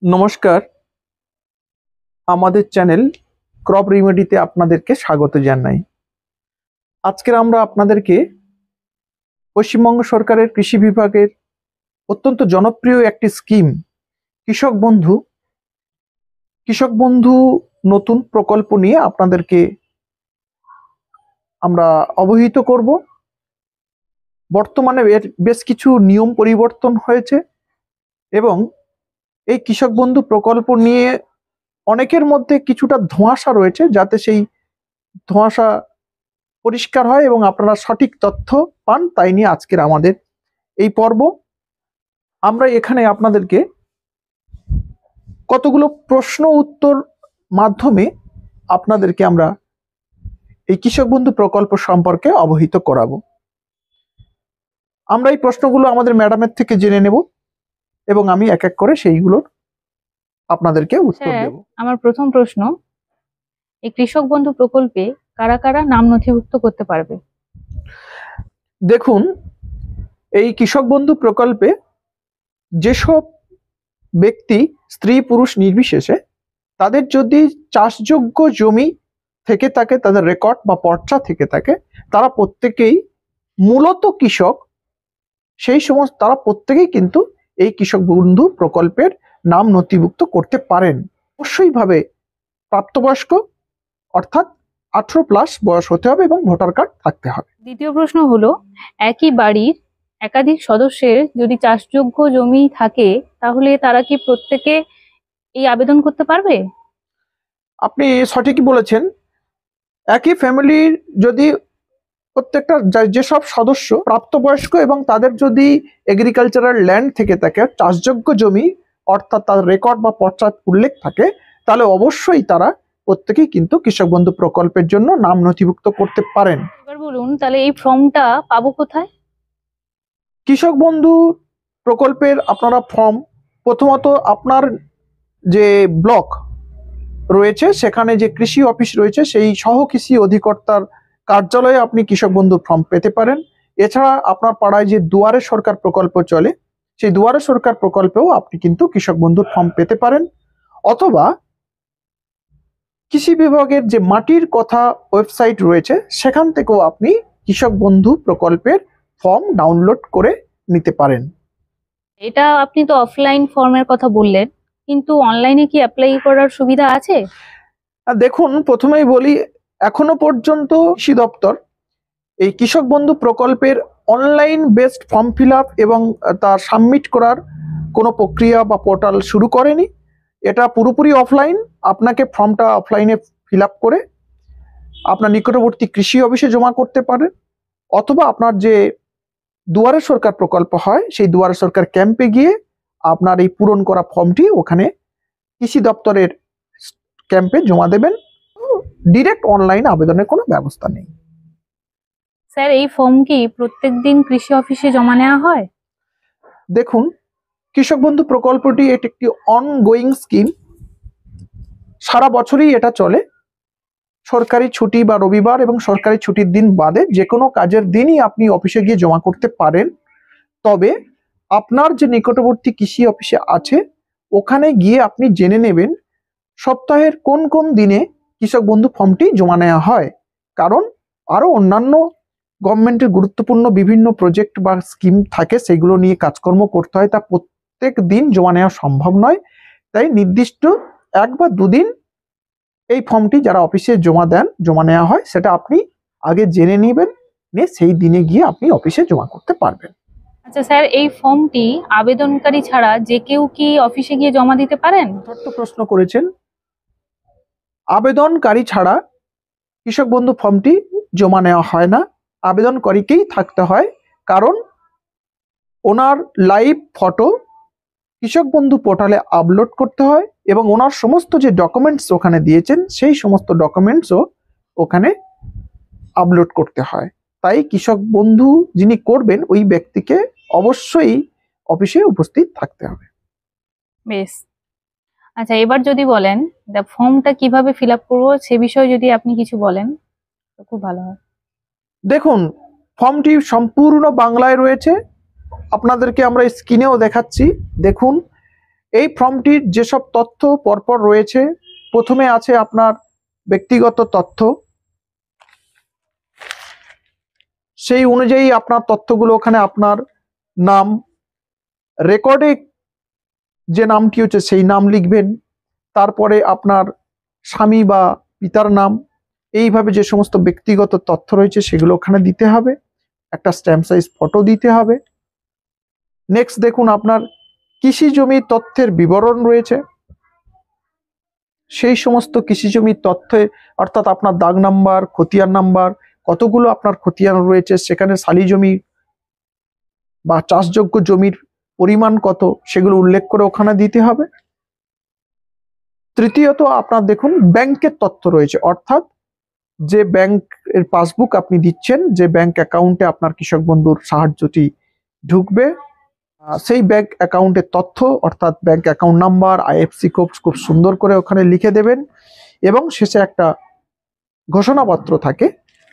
নমস্কার, আমাদের channel crop রেমেডিতে আপনাদেরকে স্বাগত জানাই। আজকের আমরা আপনাদেরকে পশ্চিমবঙ্গ সরকারের কৃষি বিভাগের অত্যন্ত জনপ্রিয় একটি স্কিম কৃষক বন্ধু নতুন প্রকল্প নিয়ে আপনাদেরকে আমরা অবহিত করব। বর্তমানে এর বেশ কিছু নিয়ম পরিবর্তন হয়েছে এবং এই কৃষক বন্ধু প্রকল্প নিয়ে অনেকের মধ্যে কিছুটা ধোঁয়াশা রয়েছে, যাতে সেই ধোঁয়াশা পরিষ্কার হয় এবং আপনারা সঠিক তথ্য পান, তাই নিয়ে আজকের আমাদের এই পর্ব। আমরা এখানে আপনাদেরকে কতগুলো প্রশ্ন উত্তর মাধ্যমে আপনাদেরকে আমরা এই কৃষক বন্ধু প্রকল্প সম্পর্কে অবহিত করাবো। আমরা এই প্রশ্নগুলো আমাদের ম্যাডামের থেকে জেনে নেব এবং আমি এক এক করে সেইগুলোর আপনাদেরকে উত্তর দেব। আমার প্রথম প্রশ্ন, এই কৃষক বন্ধু প্রকল্পে কারা কারা নাম নথিভুক্ত করতে পারবে? দেখুন, এই কৃষক বন্ধু প্রকল্পে যেসব ব্যক্তি স্ত্রী পুরুষ নির্বিশেষে তাদের যদি চাষযোগ্য জমি থেকে থাকে, তাদের রেকর্ড বা পর্চা থেকে থাকে, তারা প্রত্যেকেই মূলত কৃষক। সেই সমস্ত তারা প্রত্যেকেই কিন্তু এই কৃষক বন্ধু প্রকল্পের নাম নথিভুক্ত করতে পারেন। অবশ্যই ভাবে প্রাপ্তবয়স্ক, অর্থাৎ 18+ বয়স হতে হবে এবং ভোটার কার্ড থাকতে হবে। দ্বিতীয় প্রশ্ন হলো, একই বাড়ির একাধিক সদস্যের যদি চাষযোগ্য জমি থাকে, তাহলে তারা কি প্রত্যেকে এই আবেদন করতে পারবে? আপনি সঠিকই বলেছেন। একই ফ্যামিলির যদি প্রত্যেকটা যেসব সদস্য প্রাপ্তবয়স্ক এবং তাদের যদি এগ্রিকালচারাল ল্যান্ড থেকে থাকে, চাষযোগ্য জমি, অর্থাৎ তার রেকর্ড বা পর্চার উল্লেখ থাকে, তাহলে অবশ্যই তারা প্রত্যেকেই কিন্তু কৃষক বন্ধু প্রকল্পের জন্য নাম নথিভুক্ত করতে পারেন। এবার বলুন, তাহলে এই ফর্মটা পাবো কোথায়? কৃষক বন্ধু প্রকল্পের আপনারা ফর্ম প্রথমত আপনার যে ব্লক রয়েছে, সেখানে যে কৃষি অফিস রয়েছে, সেই সহ কৃষি অধিকর্তার কার্যালয়ে আপনি কৃষক বন্ধুর ফর্ম পেতে পারেন। এছাড়া আপনার পাড়ায় যে দুয়ারে সরকার প্রকল্প চলে, সেই দুয়ারে সরকার প্রকল্পেও আপনি কিন্তু কৃষক বন্ধুর ফর্ম পেতে পারেন। অথবা কৃষি বিভাগের যে মাটির কথা ওয়েবসাইট রয়েছে, সেখান থেকেও আপনি কৃষক বন্ধু প্রকল্পের ফর্ম ডাউনলোড করে নিতে পারেন। এটা আপনি তো অফলাইন ফর্মের কথা বললেন, কিন্তু অনলাইনে কি অ্যাপ্লাই করার সুবিধা আছে? দেখুন, প্রথমেই বলি, এখনো পর্যন্ত কৃষি দপ্তর এই কৃষক বন্ধু প্রকল্পের online based form fill up এবং তার সাবমিট করার কোনো প্রক্রিয়া বা পোর্টাল শুরু করেনি। এটা পুরোপুরি অফলাইন। আপনাকে ফর্মটা অফলাইনে ফিল আপ করে আপনার নিকটবর্তী কৃষি অফিসে জমা করতে পারেন, অথবা আপনার যে দুয়ারে সরকার প্রকল্প হয়, সেই দুয়ারে সরকার ক্যাম্পে গিয়ে আপনার এই পূরণ করা ফর্মটি ওখানে কৃষি দপ্তরের ক্যাম্পে জমা দেবেন। ডিরেক্ট অনলাইন আবেদনের কোনো ব্যবস্থা নেই। স্যার, এই ফর্ম কি প্রত্যেকদিন কৃষি অফিসে জমা নেওয়া হয়? দেখুন, কৃষক বন্ধু প্রকল্পটি এটি একটি অনগোয়িং স্কিম। সারা বছরই এটা চলে। সরকারি ছুটি বা রবিবার এবং সরকারি ছুটির দিন বাদে যে কোনো কাজের দিনই আপনি অফিসে গিয়ে জমা করতে পারেন। তবে আপনার যে নিকটবর্তী কৃষি অফিসে আছে, ওখানে গিয়ে আপনি জেনে নেবেন সপ্তাহের কোন কোন দিনে কৃষক বন্ধু ফর্মটি জমা নেওয়া হয়। কারণ আরো অন্যান্য গভর্নমেন্টের গুরুত্বপূর্ণ বিভিন্ন প্রজেক্ট বা স্কিম থাকে, সেগুলো নিয়ে কাজকর্ম করতে হয়, তা প্রত্যেক দিন জমা নেওয়া সম্ভব নয়। তাই নির্দিষ্ট 1 বা 2 দিন এই ফর্মটি যারা অফিসে জমা নেওয়া হয়, সেটা আপনি আগে জেনে নেবেন, নিয়ে সেই দিনে গিয়ে আপনি অফিসে জমা করতে পারবেন। আচ্ছা স্যার, এই ফর্মটি আবেদনকারী ছাড়া যে কেউ কি অফিসে গিয়ে জমা দিতে পারেন? ছোট্ট প্রশ্ন করেছেন। আবেদনকারী ছাড়া কৃষক বন্ধু ফর্মটি জমা নেওয়া হয় না, আবেদনকারীকেই থাকতে হয়। কারণ ওনার লাইভ ফটো কৃষক বন্ধু পোর্টালে আপলোড করতে হয় এবং ওনার সমস্ত যে ডকুমেন্টস ওখানে দিয়েছেন, সেই সমস্ত ডকুমেন্টসও ওখানে আপলোড করতে হয়। তাই কৃষক বন্ধু যিনি করবেন, ওই ব্যক্তিকে অবশ্যই অফিসে উপস্থিত থাকতে হবে। বেশ। আচ্ছা, এবার যদি বলেন ফর্মটা কিভাবে ফিল আপ করবো, সে বিষয়ে যদি আপনি কিছু বলেন তো খুব ভালো হয়। দেখুন, ফর্মটি সম্পূর্ণ বাংলায় রয়েছে। আপনাদেরকে আমরা স্ক্রিনেও দেখাচ্ছি। দেখুন, এই ফর্মটির যেসব তথ্য পরপর রয়েছে, প্রথমে আছে আপনার ব্যক্তিগত তথ্য, সেই অনুযায়ী আপনার তথ্যগুলো ওখানে আপনার নাম, রেকর্ডে যে নামটি হচ্ছে সেই নাম লিখবেন, তারপরে আপনার স্বামী বা পিতার নাম, এইভাবে যে সমস্ত ব্যক্তিগত তথ্য রয়েছে সেগুলো ওখানে দিতে হবে, একটা স্ট্যাম্প সাইজ ফটো দিতে হবে। নেক্সট দেখুন আপনার কৃষি জমির তথ্যের বিবরণ রয়েছে, সেই সমস্ত কৃষি জমির তথ্যে অর্থাৎ আপনার দাগ নাম্বার, খতিয়ান নাম্বার, কতগুলো আপনার খতিয়ান রয়েছে, সেখানে শালি জমি বা চাষযোগ্য জমির পরিমাণ কত সেগুলো উল্লেখ করে ওখানে দিতে হবে। তৃতীয়ত আপনার দেখুন ব্যাংকের তথ্য রয়েছে, অর্থাৎ যে ব্যাংকের পাসবুক আপনি দিচ্ছেন, যে ব্যাংক অ্যাকাউন্টে আপনার কৃষক বন্ধুর সাহায্যটি ঢুকবে, সেই ব্যাংক অ্যাকাউন্টের তথ্য অর্থাৎ bank account number, IFC code খুব সুন্দর করে ওখানে লিখে দেবেন এবং শেষে একটা ঘোষণাপত্র থাকে,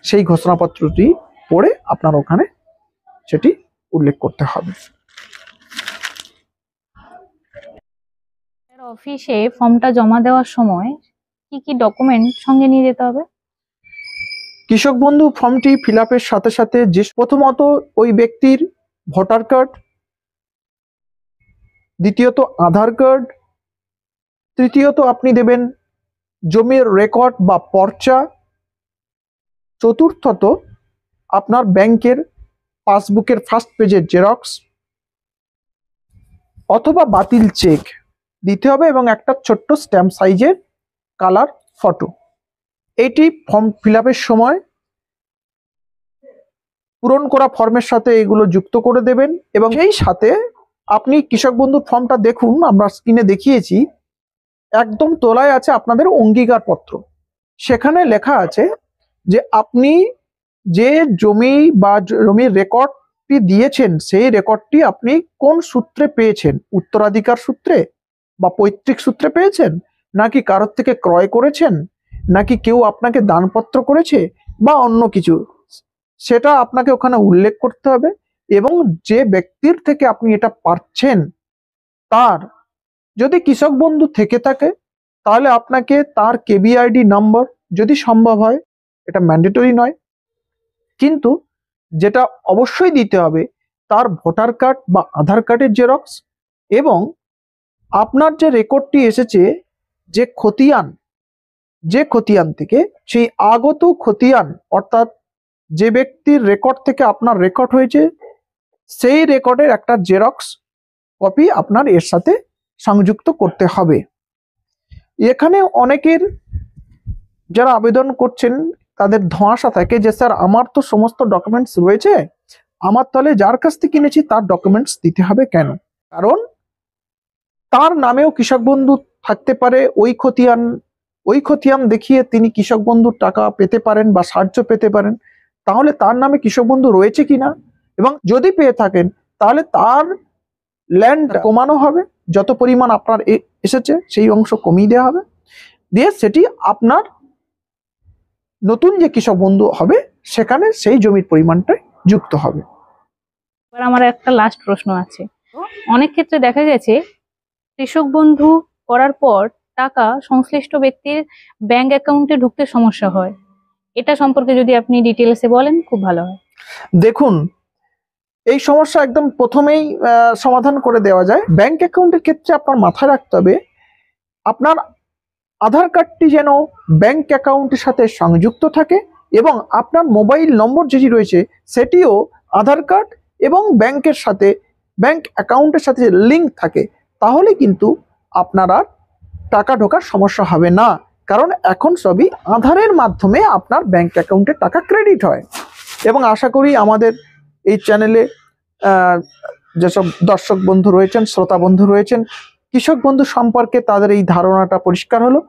সেই ঘোষণাপত্রটি পড়ে আপনার ওখানে সেটি উল্লেখ করতে হবে। অফিসে ফর্মটা জমা দেওয়ার সময় কি কি ডকুমেন্ট সঙ্গে নিয়ে যেতে হবে? কৃষক বন্ধু ফর্মটি ফিল আপের সাথে সাথে যে প্রথমত ওই ব্যক্তির ভোটার কার্ড, দ্বিতীয়ত আধার কার্ড, তৃতীয়ত আপনি দেবেন জমির রেকর্ড বা পর্চা, চতুর্থত আপনার ব্যাংকের পাসবুকের ফার্স্ট পেজের জেরক্স অথবা বাতিল চেক দিতে হবে এবং একটা ছোট্ট স্ট্যাম্প সাইজের কালার ফটো। এইটি ফর্ম ফিল আপের সময় পূরণ করা ফর্মের সাথে এগুলো যুক্ত করে দেবেন এবং সেই সাথে আপনি কৃষক বন্ধুর ফর্মটা দেখুন, আমরা স্ক্রিনে দেখিয়েছি, একদম তোলায় আছে আপনাদের অঙ্গীকারপত্র। সেখানে লেখা আছে যে আপনি যে জমি বা জমির রেকর্ডটি দিয়েছেন সেই রেকর্ডটি আপনি কোন সূত্রে পেয়েছেন, উত্তরাধিকার সূত্রে বা পৈতৃক সূত্রে পেয়েছেন, নাকি কারোর থেকে ক্রয় করেছেন, নাকি কেউ আপনাকে দানপত্র করেছে বা অন্য কিছু, সেটা আপনাকে ওখানে উল্লেখ করতে হবে এবং যে ব্যক্তির থেকে আপনি এটা পাচ্ছেন তার যদি কৃষক বন্ধু থেকে থাকে তাহলে আপনাকে তার কেবিআইডি নাম্বার যদি সম্ভব হয়, এটা ম্যান্ডেটরি নয়, কিন্তু যেটা অবশ্যই দিতে হবে তার ভোটার কার্ড বা আধার কার্ডের জেরক্স এবং আপনার যে রেকর্ডটি এসেছে যে খতিয়ান থেকে সেই আগত খতিয়ান, অর্থাৎ যে ব্যক্তির রেকর্ড থেকে আপনার রেকর্ড হয়েছে সেই রেকর্ডের একটা জেরক্স কপি আপনার এর সাথে সংযুক্ত করতে হবে। এখানে অনেকের যারা আবেদন করছেন তাদের ধোঁয়াশা থাকে যে স্যার আমার তো সমস্ত ডকুমেন্টস রয়েছে, আমার তাহলে যার কাছ থেকে কিনেছি তার ডকুমেন্টস দিতে হবে কেন? কারণ তার নামেও কৃষক বন্ধু থাকতে পারে, ওই খতিয়ান দেখিয়ে তিনি কৃষক বন্ধুর টাকা পেতে পারেন বা সাহায্য পেতে পারেন। তাহলে তার নামে কৃষক বন্ধু রয়েছে কিনা এবং যদি পেয়ে থাকেন তাহলে তার ল্যান্ড কমানো হবে, যত পরিমাণ আপনার এসেছে সেই অংশ কমিয়ে দেওয়া হবে, দিয়ে সেটি আপনার নতুন যে কৃষক বন্ধু হবে সেখানে সেই জমির পরিমাণটা যুক্ত হবে। এবার আমার একটা লাস্ট প্রশ্ন আছে। অনেক ক্ষেত্রে দেখা গেছে কৃষক বন্ধু করার পর টাকা সংশ্লিষ্ট ব্যক্তির ব্যাংক অ্যাকাউন্টে ঢুকতে সমস্যা হয়, এটা সম্পর্কে যদি আপনি ডিটেলসে বলেন খুব ভালো হয়। দেখুন, এই সমস্যা একদম প্রথমেই সমাধান করে দেওয়া যায়। ব্যাংক অ্যাকাউন্টের ক্ষেত্রে আপনার মাথায় রাখতে হবে আপনার আধার কার্ডটি যেন ব্যাংক অ্যাকাউন্টের সাথে সংযুক্ত থাকে এবং আপনার মোবাইল নম্বর যেটি রয়েছে সেটিও আধার কার্ড এবং ব্যাংকের সাথে, ব্যাংক অ্যাকাউন্টের সাথে লিঙ্ক থাকে, তাহলে কিন্তু আপনার আর টাকা ঢোকার সমস্যা হবে না। কারণ এখন সবই আধারের মাধ্যমে আপনার ব্যাংক অ্যাকাউন্টে টাকা ক্রেডিট হয়। এবং আশা করি আমাদের এই চ্যানেলে যেসব দর্শক বন্ধু রয়েছেন, শ্রোতা বন্ধু রয়েছেন, কৃষক বন্ধু সম্পর্কে তাদের এই ধারণাটা পরিষ্কার হলো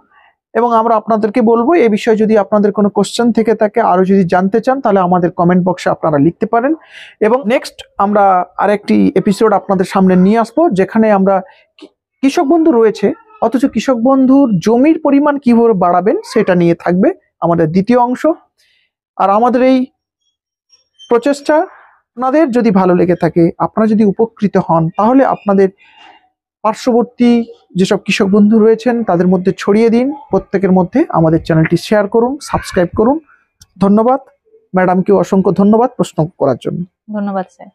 এবং আমরা আপনাদেরকে বলবো এই বিষয়ে যদি আপনাদের কোনো কোশ্চেন থেকে থাকে, আরো যদি জানতে চান তাহলে আমাদের কমেন্ট বক্সে আপনারা লিখতে পারেন এবং নেক্সট আমরা আরেকটি এপিসোড আপনাদের সামনে নিয়ে আসবো যেখানে আমরা কৃষক বন্ধু রয়েছে অথচ কৃষক বন্ধুর জমির পরিমাণ কিভাবে বাড়াবেন সেটা নিয়ে থাকবে আমাদের দ্বিতীয় অংশ। আর আমাদের এই প্রচেষ্টা আপনাদের যদি ভালো লেগে থাকে, আপনারা যদি উপকৃত হন, তাহলে আপনাদের পার্শ্ববর্তী যেসব কৃষক বন্ধু রয়েছেন তাদের মধ্যে ছড়িয়ে দিন, প্রত্যেকের মধ্যে আমাদের চ্যানেলটি শেয়ার করুন, সাবস্ক্রাইব করুন। ধন্যবাদ ম্যাডামকে, অসংখ্য ধন্যবাদ প্রশ্ন করার জন্য। ধন্যবাদ স্যার।